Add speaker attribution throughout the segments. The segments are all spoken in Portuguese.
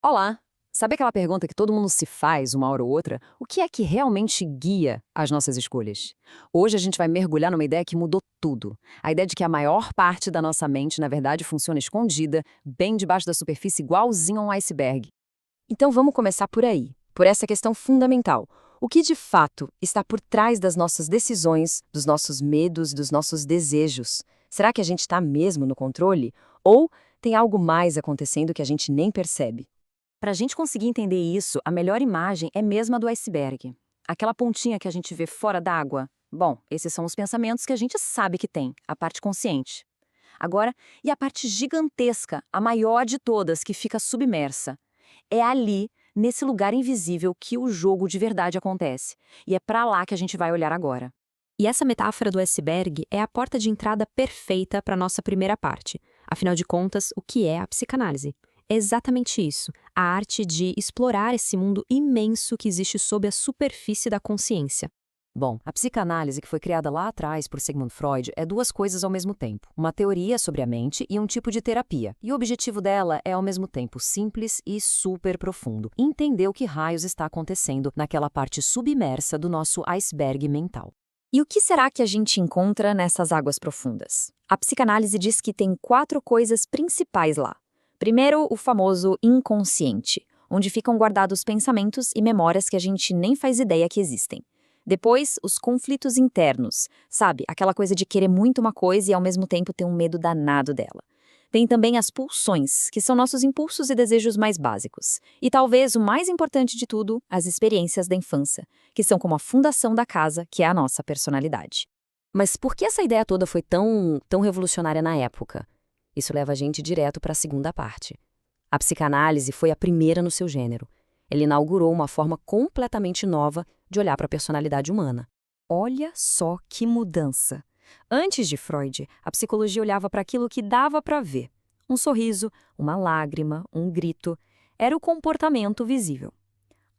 Speaker 1: Olá! Sabe aquela pergunta que todo mundo se faz uma hora ou outra? O que é que realmente guia as nossas escolhas? Hoje a gente vai mergulhar numa ideia que mudou tudo. A ideia de que a maior parte da nossa mente, na verdade, funciona escondida, bem debaixo da superfície, igualzinho a um iceberg. Então vamos começar por aí, por essa questão fundamental. O que de fato está por trás das nossas decisões, dos nossos medos, dos nossos desejos? Será que a gente está mesmo no controle? Ou tem algo mais acontecendo que a gente nem percebe? Para a gente conseguir entender isso, a melhor imagem é mesmo a do iceberg. Aquela pontinha que a gente vê fora d'água. Bom, esses são os pensamentos que a gente sabe que tem, a parte consciente. Agora, e a parte gigantesca, a maior de todas, que fica submersa? É ali, nesse lugar invisível, que o jogo de verdade acontece. E é para lá que a gente vai olhar agora. E essa metáfora do iceberg é a porta de entrada perfeita para a nossa primeira parte. Afinal de contas, o que é a psicanálise? É exatamente isso, a arte de explorar esse mundo imenso que existe sob a superfície da consciência. Bom, a psicanálise que foi criada lá atrás por Sigmund Freud é duas coisas ao mesmo tempo, uma teoria sobre a mente e um tipo de terapia. E o objetivo dela é ao mesmo tempo simples e super profundo, entender o que raios está acontecendo naquela parte submersa do nosso iceberg mental. E o que será que a gente encontra nessas águas profundas? A psicanálise diz que tem 4 coisas principais lá. Primeiro, o famoso inconsciente, onde ficam guardados pensamentos e memórias que a gente nem faz ideia que existem. Depois, os conflitos internos, sabe? Aquela coisa de querer muito uma coisa e ao mesmo tempo ter um medo danado dela. Tem também as pulsões, que são nossos impulsos e desejos mais básicos. E talvez o mais importante de tudo, as experiências da infância, que são como a fundação da casa, que é a nossa personalidade. Mas por que essa ideia toda foi tão revolucionária na época? Isso leva a gente direto para a segunda parte. A psicanálise foi a primeira no seu gênero. Ela inaugurou uma forma completamente nova de olhar para a personalidade humana. Olha só que mudança! Antes de Freud, a psicologia olhava para aquilo que dava para ver. Um sorriso, uma lágrima, um grito. Era o comportamento visível.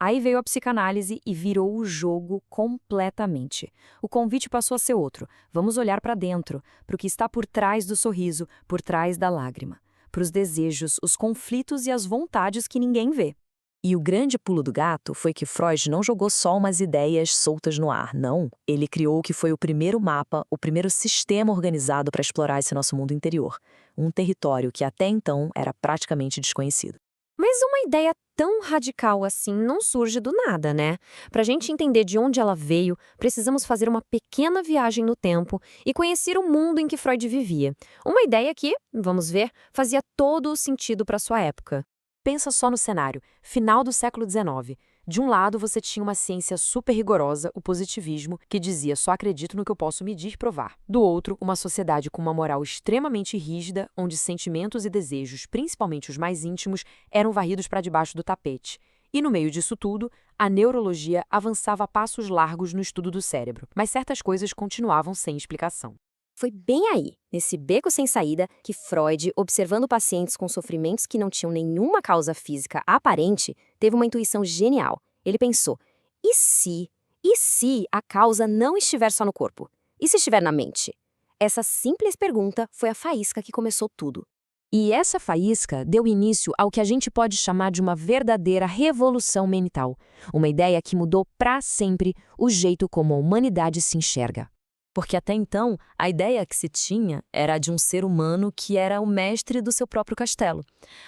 Speaker 1: Aí veio a psicanálise e virou o jogo completamente. O convite passou a ser outro. Vamos olhar para dentro, para o que está por trás do sorriso, por trás da lágrima, para os desejos, os conflitos e as vontades que ninguém vê. E o grande pulo do gato foi que Freud não jogou só umas ideias soltas no ar, não. Ele criou o que foi o primeiro mapa, o primeiro sistema organizado para explorar esse nosso mundo interior. Um território que até então era praticamente desconhecido. Mas uma ideia tão radical assim não surge do nada, né? Para a gente entender de onde ela veio, precisamos fazer uma pequena viagem no tempo e conhecer o mundo em que Freud vivia. Uma ideia que, vamos ver, fazia todo o sentido para sua época. Pensa só no cenário, final do século XIX. De um lado, você tinha uma ciência super rigorosa, o positivismo, que dizia só acredito no que eu posso medir e provar. Do outro, uma sociedade com uma moral extremamente rígida, onde sentimentos e desejos, principalmente os mais íntimos, eram varridos para debaixo do tapete. E no meio disso tudo, a neurologia avançava a passos largos no estudo do cérebro, mas certas coisas continuavam sem explicação. Foi bem aí, nesse beco sem saída, que Freud, observando pacientes com sofrimentos que não tinham nenhuma causa física aparente, teve uma intuição genial. Ele pensou: e se? E se a causa não estiver só no corpo? E se estiver na mente? Essa simples pergunta foi a faísca que começou tudo. E essa faísca deu início ao que a gente pode chamar de uma verdadeira revolução mental, uma ideia que mudou para sempre o jeito como a humanidade se enxerga. Porque até então, a ideia que se tinha era de um ser humano que era o mestre do seu próprio castelo.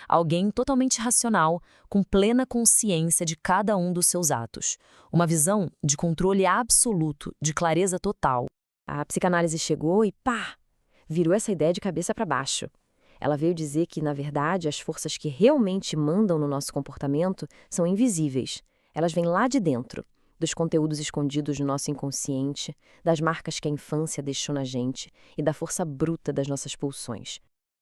Speaker 1: Alguém totalmente racional, com plena consciência de cada um dos seus atos. Uma visão de controle absoluto, de clareza total. A psicanálise chegou e pá! Virou essa ideia de cabeça para baixo. Ela veio dizer que, na verdade, as forças que realmente mandam no nosso comportamento são invisíveis. Elas vêm lá de dentro, dos conteúdos escondidos no nosso inconsciente, das marcas que a infância deixou na gente e da força bruta das nossas pulsões.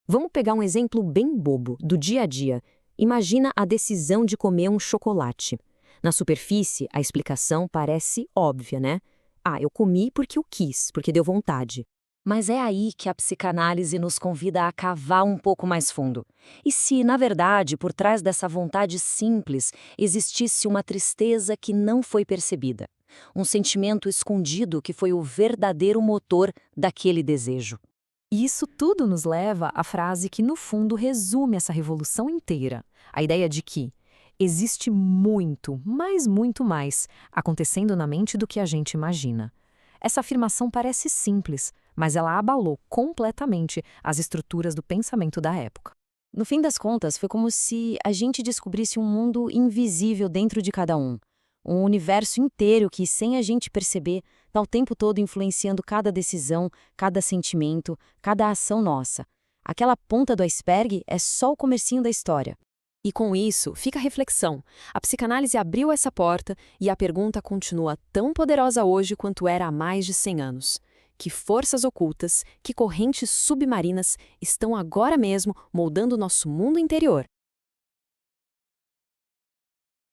Speaker 1: Vamos pegar um exemplo bem bobo, do dia a dia. Imagina a decisão de comer um chocolate. Na superfície, a explicação parece óbvia, né? Ah, eu comi porque eu quis, porque deu vontade. Mas é aí que a psicanálise nos convida a cavar um pouco mais fundo. E se, na verdade, por trás dessa vontade simples, existisse uma tristeza que não foi percebida? Um sentimento escondido que foi o verdadeiro motor daquele desejo. E isso tudo nos leva à frase que, no fundo, resume essa revolução inteira. A ideia de que,
Speaker 2: Existe muito, mas muito mais, acontecendo na mente do que a gente imagina. Essa afirmação parece simples, mas ela abalou completamente as estruturas do pensamento da época.
Speaker 1: No fim das contas, foi como se a gente descobrisse um mundo invisível dentro de cada um universo inteiro que, sem a gente perceber, está o tempo todo influenciando cada decisão, cada sentimento, cada ação nossa. Aquela ponta do iceberg é só o comecinho da história. E com isso, fica a reflexão. A psicanálise abriu essa porta e a pergunta continua tão poderosa hoje quanto era há mais de 100 anos. Que forças ocultas, que correntes submarinas estão agora mesmo moldando nosso mundo interior?